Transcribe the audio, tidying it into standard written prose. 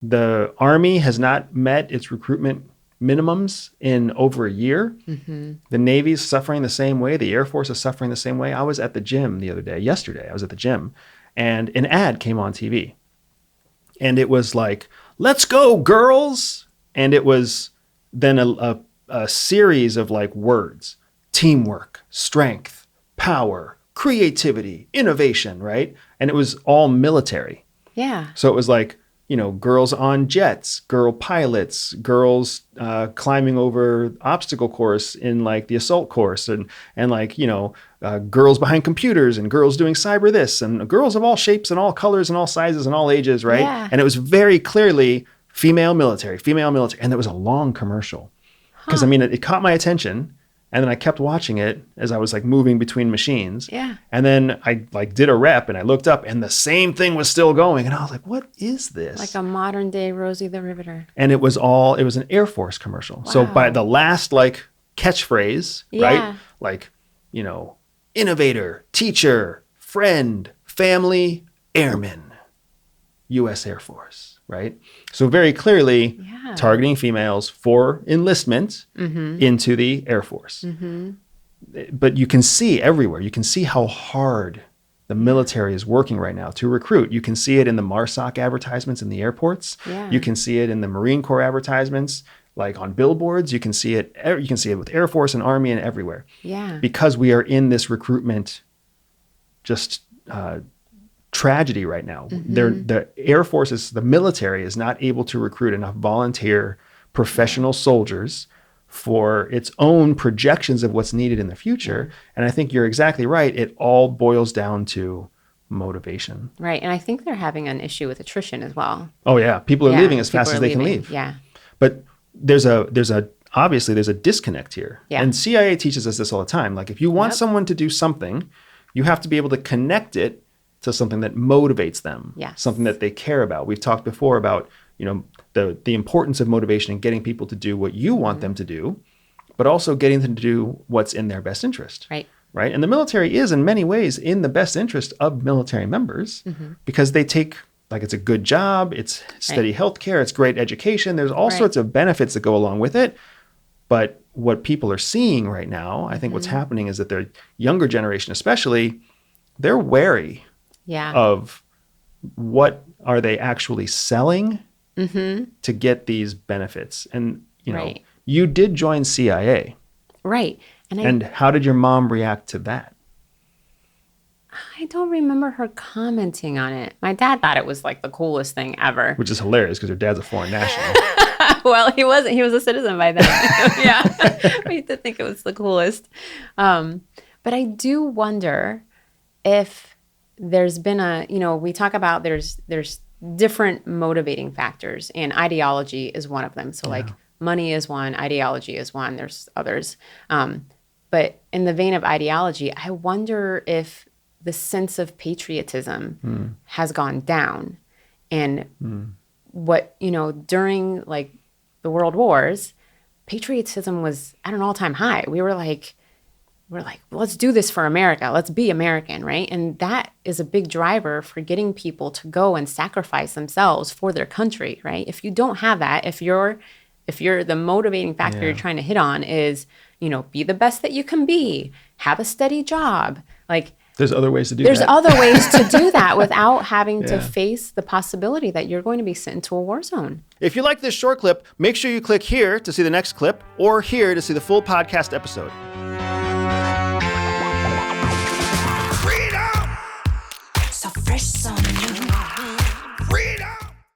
The Army has not met its recruitment minimums in over a year. Mm-hmm. The Navy's suffering the same way. The Air Force is suffering the same way. I was at the gym yesterday, I was at the gym, and an ad came on TV. And it was like, let's go, girls. And it was then a series of like words: teamwork, strength, power, creativity, innovation, right? And it was all military. Yeah. So it was like, girls on jets, girl pilots, girls climbing over obstacle course in like the assault course, and like, girls behind computers, and girls doing cyber this, and girls of all shapes and all colors and all sizes and all ages, right? Yeah. And it was very clearly female military. And there was a long commercial. Because it caught my attention. And then I kept watching it as I was like moving between machines. Yeah. And then I like did a rep and I looked up and the same thing was still going. And I was like, what is this? Like a modern day Rosie the Riveter. And it was an Air Force commercial. Wow. So by the last like catchphrase, right? Like, innovator, teacher, friend, family, airman, U.S. Air Force, right? So very clearly targeting females for enlistment into the Air Force. Mm-hmm. But you can see everywhere. You can see how hard the military is working right now to recruit. You can see it in the MARSOC advertisements in the airports. Yeah. You can see it in the Marine Corps advertisements, like on billboards. You can see it with Air Force and Army and everywhere. Yeah. Because we are in this recruitment tragedy right now. Mm-hmm. The Air Force the military is not able to recruit enough volunteer professional soldiers for its own projections of what's needed in the future. And I think you're exactly right. It all boils down to motivation. Right. And I think they're having an issue with attrition as well. Oh yeah. People are leaving as fast as they can leave. Yeah. But obviously there's a disconnect here. Yeah. And CIA teaches us this all the time. Like if you want someone to do something, you have to be able to connect it to something that motivates them, something that they care about. We've talked before about, the importance of motivation and getting people to do what you want them to do, but also getting them to do what's in their best interest. Right. Right. And the military is in many ways in the best interest of military members because they take, like, it's a good job, it's steady healthcare, it's great education. There's all sorts of benefits that go along with it. But what people are seeing right now, I think what's happening is that the younger generation especially, they're wary of what are they actually selling to get these benefits. And, you did join CIA. Right. And how did your mom react to that? I don't remember her commenting on it. My dad thought it was like the coolest thing ever. Which is hilarious because your dad's a foreign national. Well, he wasn't. He was a citizen by then. I used to think it was the coolest. But I do wonder if there's been we talk about there's different motivating factors, and ideology is one of them. So like money is one, ideology is one, there's others. But in the vein of ideology, I wonder if the sense of patriotism has gone down. And what, during like the World Wars, patriotism was at an all-time high. We're like, let's do this for America. Let's be American, right? And that is a big driver for getting people to go and sacrifice themselves for their country, right? If you don't have that, if you're the motivating factor you're trying to hit on is, be the best that you can be, have a steady job, like there's other ways to do that. There's other ways to do that without having to face the possibility that you're going to be sent into a war zone. If you like this short clip, make sure you click here to see the next clip or here to see the full podcast episode. Freedom! It's a fresh song.